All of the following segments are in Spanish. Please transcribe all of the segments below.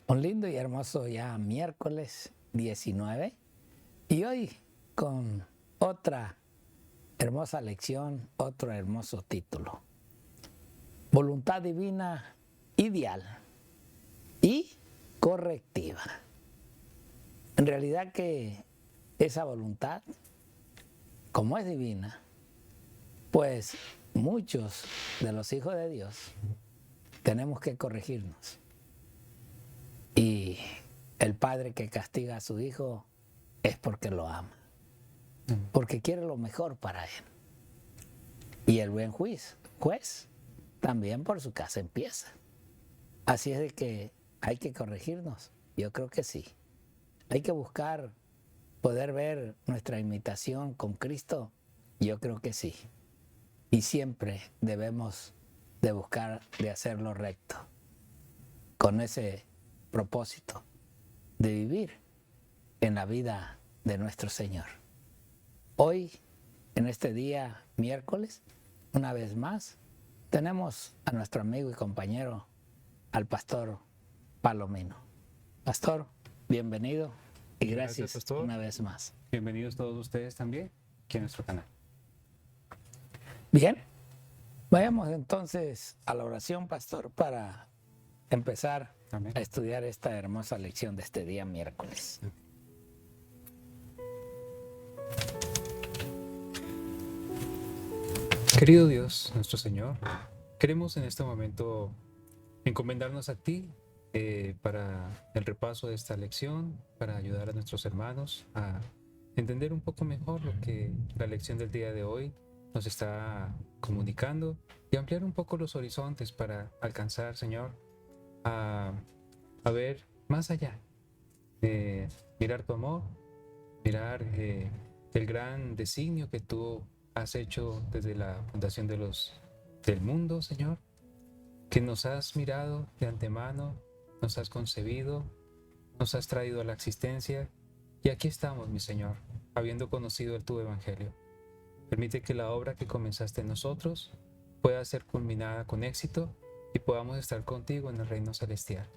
Un lindo y hermoso ya miércoles 19 y hoy con otra hermosa lección, otro hermoso título. Voluntad divina ideal y correctiva. En realidad que esa voluntad, como es divina, pues muchos de los hijos de Dios tenemos que corregirnos. Y el padre que castiga a su hijo es porque lo ama, porque quiere lo mejor para él. Y el buen juez también por su casa empieza. Así es de que hay que corregirnos. Yo creo que sí. Hay que buscar poder ver nuestra imitación con Cristo. Yo creo que sí. Y siempre debemos de buscar de hacer lo recto, con ese propósito de vivir en la vida de nuestro Señor. Hoy, en este día miércoles, una vez más, tenemos a nuestro amigo y compañero, al pastor Palomino. Pastor, bienvenido y gracias pastor. una vez más. Bienvenidos todos ustedes también aquí a nuestro canal. Bien, vayamos entonces a la oración, pastor, para empezar Amén. a estudiar esta hermosa lección de este día miércoles. Querido Dios, nuestro Señor, queremos en este momento encomendarnos a ti para el repaso de esta lección, para ayudar a nuestros hermanos a entender un poco mejor lo que la lección del día de hoy nos está comunicando y ampliar un poco los horizontes para alcanzar, Señor, a ver más allá, mirar tu amor, mirar el gran designio que tú has hecho desde la fundación del mundo, Señor, que nos has mirado de antemano, nos has concebido, nos has traído a la existencia, y aquí estamos, mi Señor, habiendo conocido tu Evangelio. Permite que la obra que comenzaste en nosotros pueda ser culminada con éxito y podamos estar contigo en el reino celestial.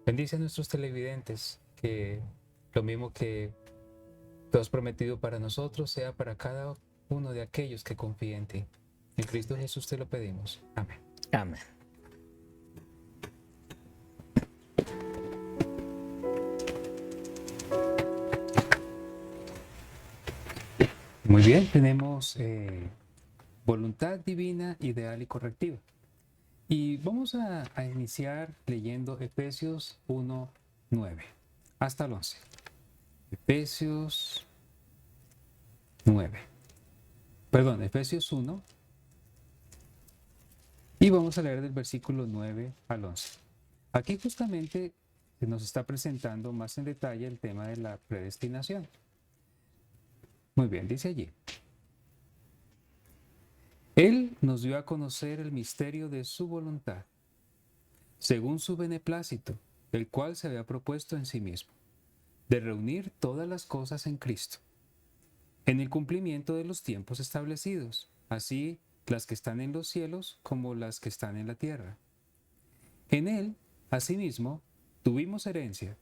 Bendice a nuestros televidentes, que lo mismo que tú has prometido para nosotros sea para cada uno de aquellos que confíen en ti. En Cristo Jesús te lo pedimos. Amén. Amén. Muy bien, tenemos voluntad divina, ideal y correctiva. Y vamos a iniciar leyendo Efesios 1:9 hasta el 11. Efesios 1. Y vamos a leer del versículo 9 al 11. Aquí justamente se nos está presentando más en detalle el tema de la predestinación. Muy bien, dice allí: Él nos dio a conocer el misterio de su voluntad, según su beneplácito, el cual se había propuesto en sí mismo, de reunir todas las cosas en Cristo, en el cumplimiento de los tiempos establecidos, así las que están en los cielos como las que están en la tierra. En Él, asimismo, tuvimos herencia,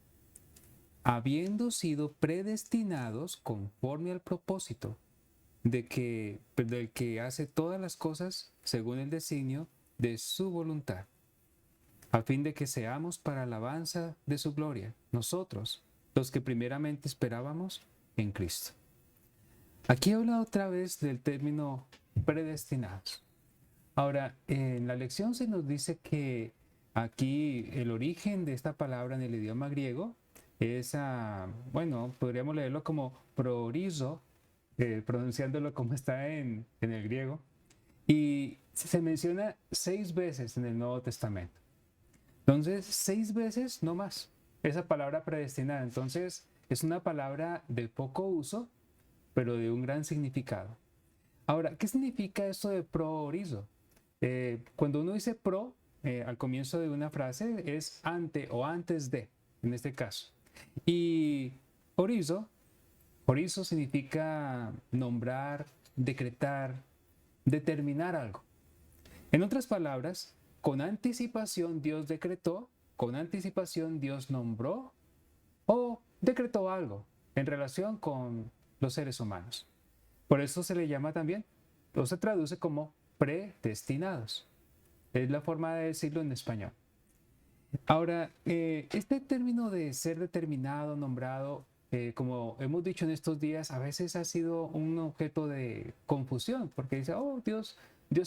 habiendo sido predestinados conforme al propósito del que hace todas las cosas según el designio de su voluntad, a fin de que seamos para alabanza de su gloria, nosotros, los que primeramente esperábamos en Cristo. Aquí habla otra vez del término predestinados. Ahora, en la lección se nos dice que aquí el origen de esta palabra en el idioma griego es, podríamos leerlo como proorizo, pronunciándolo como está en el griego, y se menciona 6 veces en el Nuevo Testamento. Entonces, 6 veces, no más, esa palabra predestinada. Entonces, es una palabra de poco uso, pero de un gran significado. Ahora, ¿qué significa esto de proorizo? Cuando uno dice pro, al comienzo de una frase, es ante o antes de, en este caso. Y orizo significa nombrar, decretar, determinar algo. En otras palabras, con anticipación Dios decretó con anticipación Dios nombró o decretó algo en relación con los seres humanos. Por eso se le llama también, o se traduce como predestinados. Es la forma de decirlo en español. Ahora, este término de ser determinado, nombrado, como hemos dicho en estos días, a veces ha sido un objeto de confusión, porque dice, oh, Dios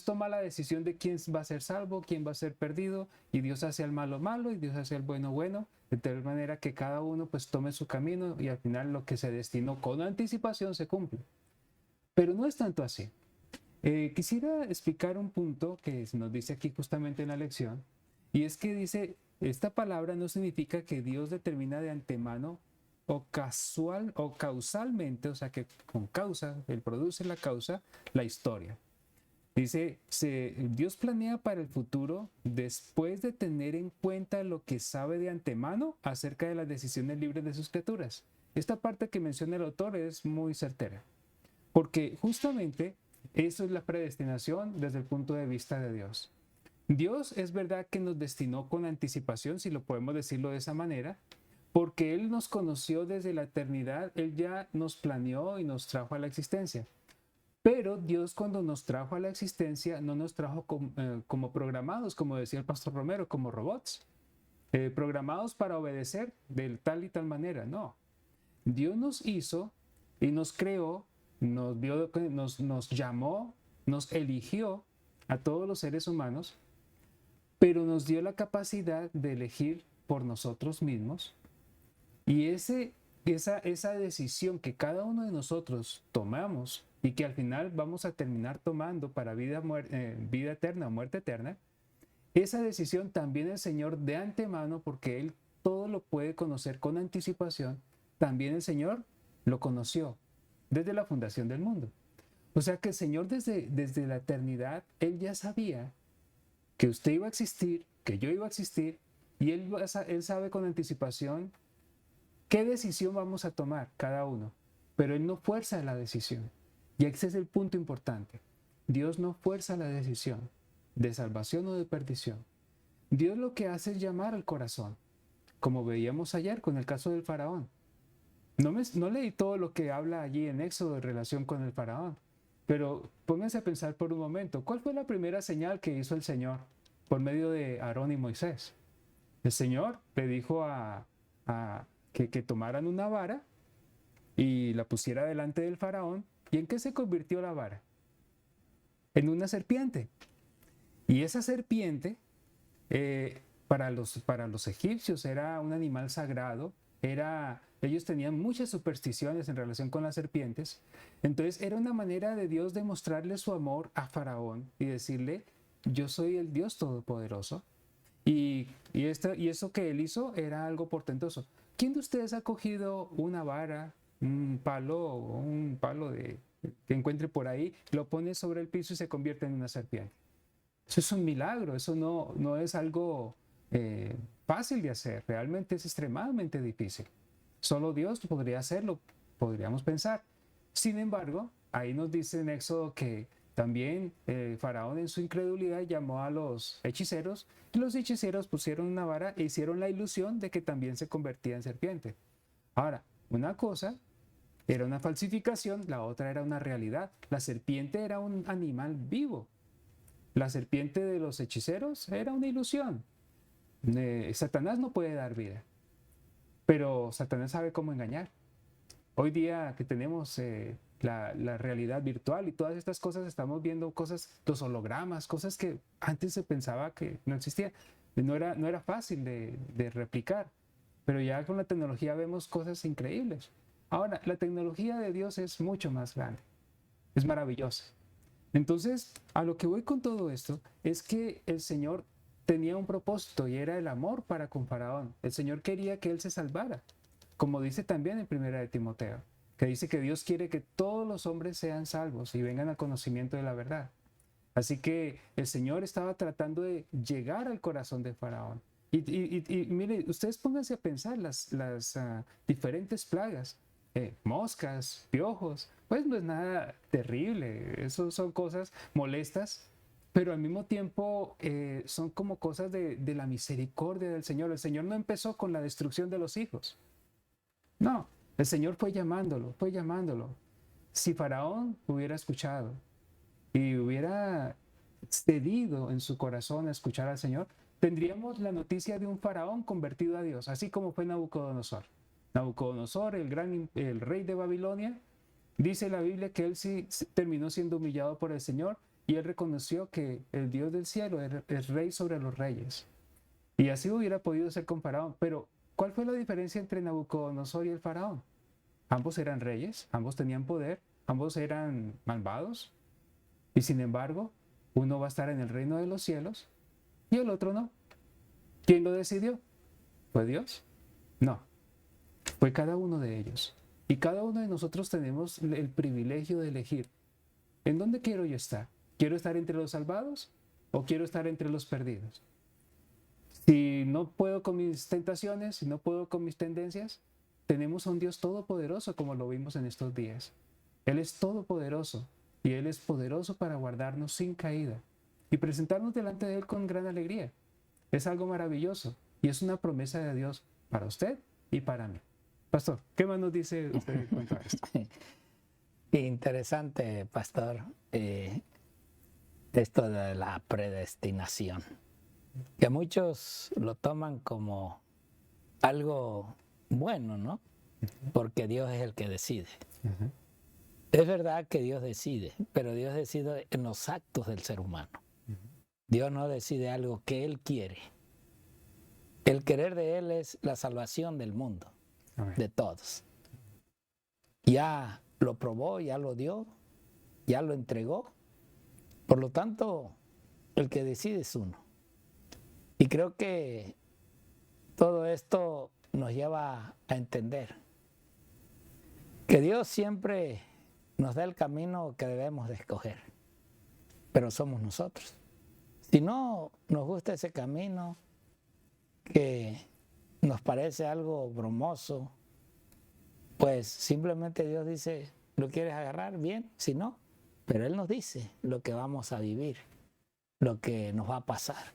toma la decisión de quién va a ser salvo, quién va a ser perdido, y Dios hace al malo malo y Dios hace al bueno bueno, de tal manera que cada uno pues tome su camino y al final lo que se destinó con anticipación se cumple. Pero no es tanto así. Quisiera explicar un punto que nos dice aquí justamente en la lección, y es que dice, esta palabra no significa que Dios determina de antemano o casual o causalmente, o sea que con causa, Él produce la causa, la historia. Dice, Dios planea para el futuro después de tener en cuenta lo que sabe de antemano acerca de las decisiones libres de sus criaturas. Esta parte que menciona el autor es muy certera, porque justamente eso es la predestinación desde el punto de vista de Dios. Dios es verdad que nos destinó con anticipación, si lo podemos decirlo de esa manera, porque Él nos conoció desde la eternidad, Él ya nos planeó y nos trajo a la existencia. Pero Dios cuando nos trajo a la existencia no nos trajo como programados, como decía el pastor Romero, como robots, programados para obedecer de tal y tal manera, no. Dios nos hizo y nos creó, nos llamó, nos eligió a todos los seres humanos, pero nos dio la capacidad de elegir por nosotros mismos. Y esa decisión que cada uno de nosotros tomamos y que al final vamos a terminar tomando para vida eterna o muerte eterna, esa decisión también el Señor de antemano, porque Él todo lo puede conocer con anticipación, también el Señor lo conoció desde la fundación del mundo. O sea que el Señor desde la eternidad, Él ya sabía que usted iba a existir, que yo iba a existir, y Él sabe con anticipación qué decisión vamos a tomar cada uno, pero Él no fuerza la decisión. Y ese es el punto importante. Dios no fuerza la decisión de salvación o de perdición. Dios lo que hace es llamar al corazón, como veíamos ayer con el caso del faraón. No leí todo lo que habla allí en Éxodo en relación con el faraón, pero pónganse a pensar por un momento, ¿cuál fue la primera señal que hizo el Señor por medio de Aarón y Moisés? El Señor le dijo que tomaran una vara y la pusiera delante del faraón. ¿Y en qué se convirtió la vara? En una serpiente. Y esa serpiente, para los egipcios era un animal sagrado, ellos tenían muchas supersticiones en relación con las serpientes. Entonces era una manera de Dios de mostrarle su amor a Faraón y decirle, yo soy el Dios Todopoderoso. Y eso que él hizo era algo portentoso. ¿Quién de ustedes ha cogido una vara, un palo que encuentre por ahí, lo pone sobre el piso y se convierte en una serpiente? Eso es un milagro, eso no es algo fácil de hacer, realmente es extremadamente difícil. Solo Dios podría hacerlo, podríamos pensar. Sin embargo, ahí nos dice en Éxodo que también Faraón en su incredulidad llamó a los hechiceros y los hechiceros pusieron una vara e hicieron la ilusión de que también se convertía en serpiente. Ahora, una cosa era una falsificación, la otra era una realidad. La serpiente era un animal vivo. La serpiente de los hechiceros era una ilusión. Satanás no puede dar vida, pero Satanás sabe cómo engañar. Hoy día que tenemos la realidad virtual y todas estas cosas, estamos viendo cosas, los hologramas, cosas que antes se pensaba que no existían. No era fácil de replicar, pero ya con la tecnología vemos cosas increíbles. Ahora, la tecnología de Dios es mucho más grande, es maravillosa. Entonces, a lo que voy con todo esto es que el Señor tenía un propósito y era el amor para con Faraón. El Señor quería que él se salvara, como dice también en 1 de Timoteo, que dice que Dios quiere que todos los hombres sean salvos y vengan al conocimiento de la verdad. Así que el Señor estaba tratando de llegar al corazón de Faraón. Y mire, ustedes pónganse a pensar las diferentes plagas, moscas, piojos, pues no es nada terrible, eso son cosas molestas, pero al mismo tiempo son como cosas de la misericordia del Señor. El Señor no empezó con la destrucción de los hijos. No, el Señor fue llamándolo, fue llamándolo. Si Faraón hubiera escuchado y hubiera cedido en su corazón a escuchar al Señor, tendríamos la noticia de un Faraón convertido a Dios, así como fue Nabucodonosor. Nabucodonosor, el rey de Babilonia, dice la Biblia que él sí terminó siendo humillado por el Señor y él reconoció que el Dios del cielo es rey sobre los reyes. Y así hubiera podido ser con Faraón. Pero, ¿cuál fue la diferencia entre Nabucodonosor y el Faraón? Ambos eran reyes, ambos tenían poder, ambos eran malvados. Y sin embargo, uno va a estar en el reino de los cielos y el otro no. ¿Quién lo decidió? ¿Fue Dios? No, fue cada uno de ellos. Y cada uno de nosotros tenemos el privilegio de elegir. ¿En dónde quiero yo estar? ¿Quiero estar entre los salvados o quiero estar entre los perdidos? Si no puedo con mis tentaciones, si no puedo con mis tendencias, tenemos a un Dios todopoderoso como lo vimos en estos días. Él es todopoderoso y Él es poderoso para guardarnos sin caída y presentarnos delante de Él con gran alegría. Es algo maravilloso y es una promesa de Dios para usted y para mí. Pastor, ¿qué más nos dice usted en cuanto a esto? Interesante, pastor, esto de la predestinación, que muchos lo toman como algo bueno, ¿no? Porque Dios es el que decide. Es verdad que Dios decide, pero Dios decide en los actos del ser humano. Dios no decide algo que Él quiere. El querer de Él es la salvación del mundo, de todos. Ya lo probó, ya lo dio, ya lo entregó. Por lo tanto, el que decide es uno. Y creo que todo esto nos lleva a entender que Dios siempre nos da el camino que debemos de escoger, pero somos nosotros. Si no nos gusta ese camino, que nos parece algo bromoso, pues simplemente Dios dice, ¿lo quieres agarrar? Bien, si no, pero Él nos dice lo que vamos a vivir, lo que nos va a pasar.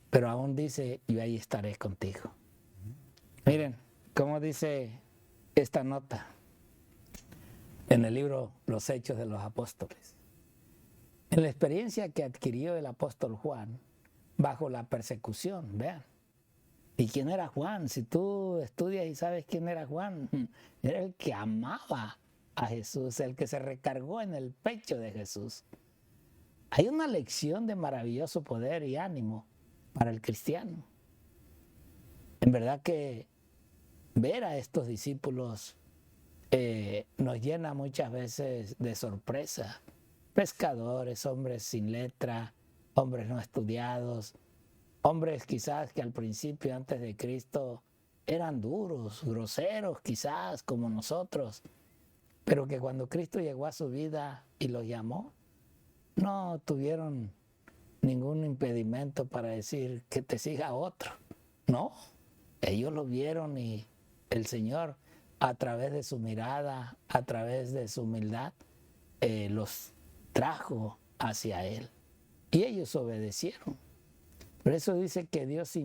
Pero aún dice, yo ahí estaré contigo. Miren, cómo dice esta nota en el libro Los Hechos de los Apóstoles. En la experiencia que adquirió el apóstol Juan bajo la persecución, vean. ¿Y quién era Juan? Si tú estudias y sabes quién era Juan, era el que amaba a Jesús, el que se recargó en el pecho de Jesús. Hay una lección de maravilloso poder y ánimo para el cristiano. En verdad que ver a estos discípulos nos llena muchas veces de sorpresa. Pescadores, hombres sin letra, hombres no estudiados, hombres quizás que al principio, antes de Cristo, eran duros, groseros quizás como nosotros, pero que cuando Cristo llegó a su vida y los llamó, no tuvieron ningún impedimento para decir que te siga otro. No, ellos lo vieron y el Señor, a través de su mirada, a través de su humildad, los trajo hacia Él. Y ellos obedecieron. Por eso dice que Dios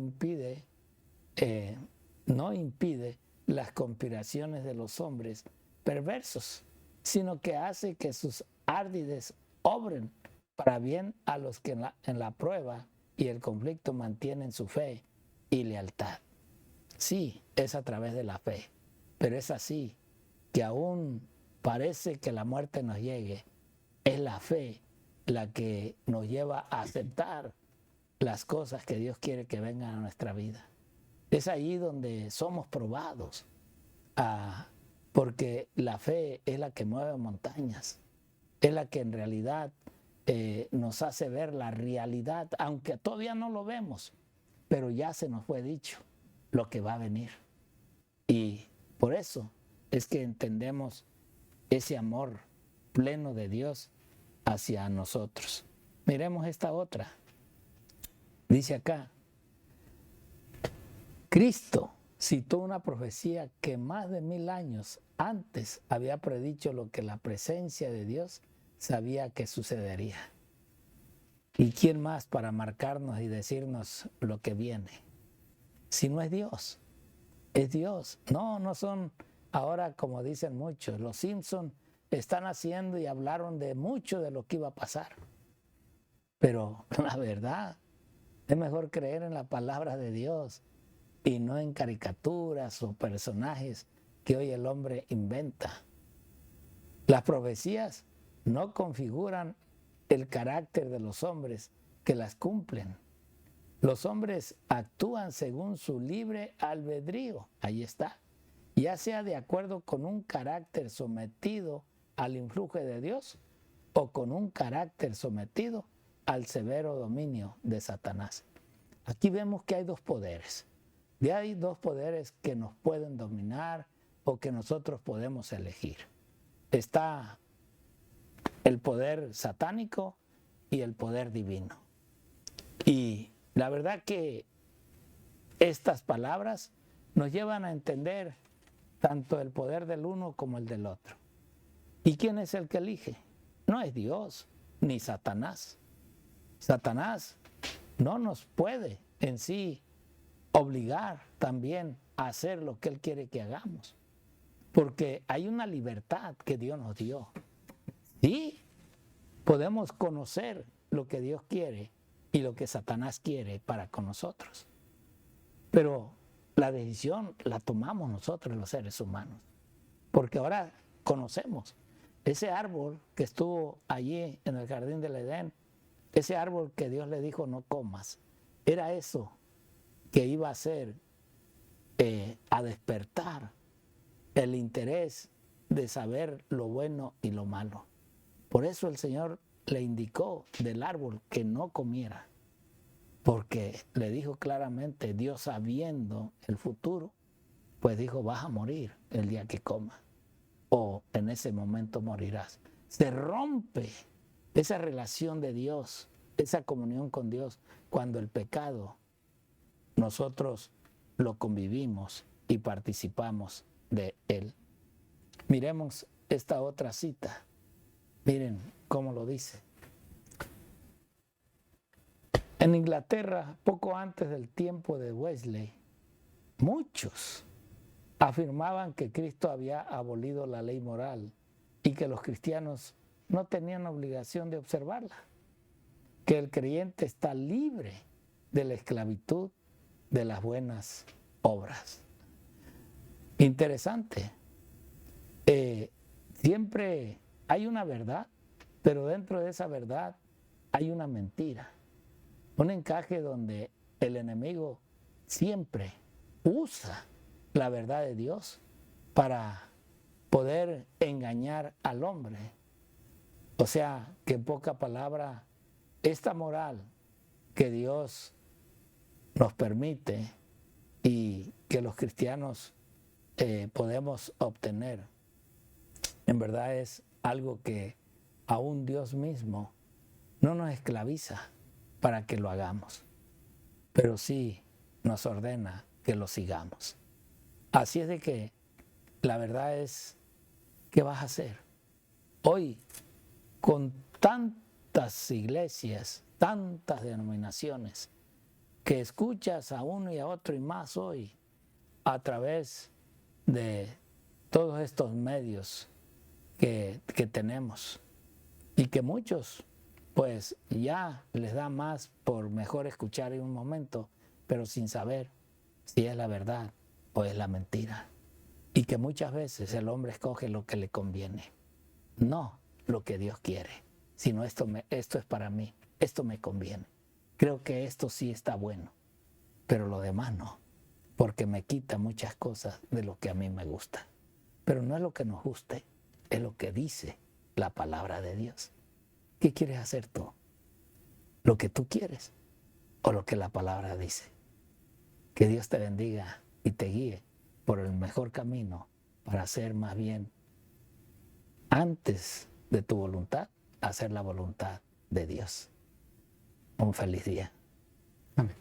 no impide las conspiraciones de los hombres perversos, sino que hace que sus árdides obren para bien a los que en la prueba y el conflicto mantienen su fe y lealtad. Sí, es a través de la fe, pero es así que aún parece que la muerte nos llegue. Es la fe la que nos lleva a aceptar las cosas que Dios quiere que vengan a nuestra vida. Es ahí donde somos probados, porque la fe es la que mueve montañas, es la que en realidad nos hace ver la realidad, aunque todavía no lo vemos, pero ya se nos fue dicho lo que va a venir. Y por eso es que entendemos ese amor pleno de Dios hacia nosotros. Miremos esta otra. Dice acá, Cristo citó una profecía que más de 1000 años antes había predicho lo que la presencia de Dios sabía que sucedería. ¿Y quién más para marcarnos y decirnos lo que viene? Si no es Dios, es Dios. No son ahora como dicen muchos. Los Simpson están haciendo y hablaron de mucho de lo que iba a pasar. Pero la verdad, es mejor creer en la palabra de Dios y no en caricaturas o personajes que hoy el hombre inventa. Las profecías no configuran el carácter de los hombres que las cumplen. Los hombres actúan según su libre albedrío, ahí está, ya sea de acuerdo con un carácter sometido al influjo de Dios o con un carácter sometido al severo dominio de Satanás. Aquí vemos que hay dos poderes. Hay dos poderes que nos pueden dominar o que nosotros podemos elegir. Está el poder satánico y el poder divino. Y la verdad que estas palabras nos llevan a entender tanto el poder del uno como el del otro. ¿Y quién es el que elige? No es Dios ni Satanás. Satanás no nos puede en sí obligar también a hacer lo que él quiere que hagamos, porque hay una libertad que Dios nos dio. Sí, podemos conocer lo que Dios quiere y lo que Satanás quiere para con nosotros, pero la decisión la tomamos nosotros los seres humanos, porque ahora conocemos ese árbol que estuvo allí en el jardín del Edén, ese árbol que Dios le dijo no comas, era eso que iba a hacer a despertar el interés de saber lo bueno y lo malo. Por eso el Señor le indicó del árbol que no comiera, porque le dijo claramente, Dios sabiendo el futuro, pues dijo, vas a morir el día que comas, o en ese momento morirás. Se rompe esa relación de Dios, esa comunión con Dios, cuando el pecado nosotros lo convivimos y participamos de él. Miremos esta otra cita. Miren cómo lo dice. En Inglaterra, poco antes del tiempo de Wesley, muchos afirmaban que Cristo había abolido la ley moral y que los cristianos no tenían obligación de observarla, que el creyente está libre de la esclavitud de las buenas obras. Interesante. Siempre hay una verdad, pero dentro de esa verdad hay una mentira. Un encaje donde el enemigo siempre usa la verdad de Dios para poder engañar al hombre. O sea, que en poca palabra, esta moral que Dios nos permite y que los cristianos podemos obtener, en verdad es algo que aún Dios mismo no nos esclaviza para que lo hagamos, pero sí nos ordena que lo sigamos. Así es de que la verdad es, ¿qué vas a hacer? Hoy, con tantas iglesias, tantas denominaciones, que escuchas a uno y a otro y más hoy a través de todos estos medios que tenemos y que muchos pues ya les da más por mejor escuchar en un momento, pero sin saber si es la verdad o es la mentira. Y que muchas veces el hombre escoge lo que le conviene, no lo que Dios quiere, sino esto es para mí, esto me conviene. Creo que esto sí está bueno, pero lo demás no, porque me quita muchas cosas de lo que a mí me gusta. Pero no es lo que nos guste, es lo que dice la palabra de Dios. ¿Qué quieres hacer tú? ¿Lo que tú quieres o lo que la palabra dice? Que Dios te bendiga y te guíe por el mejor camino para hacer más bien, antes de tu voluntad, hacer la voluntad de Dios. Un feliz día. Amén.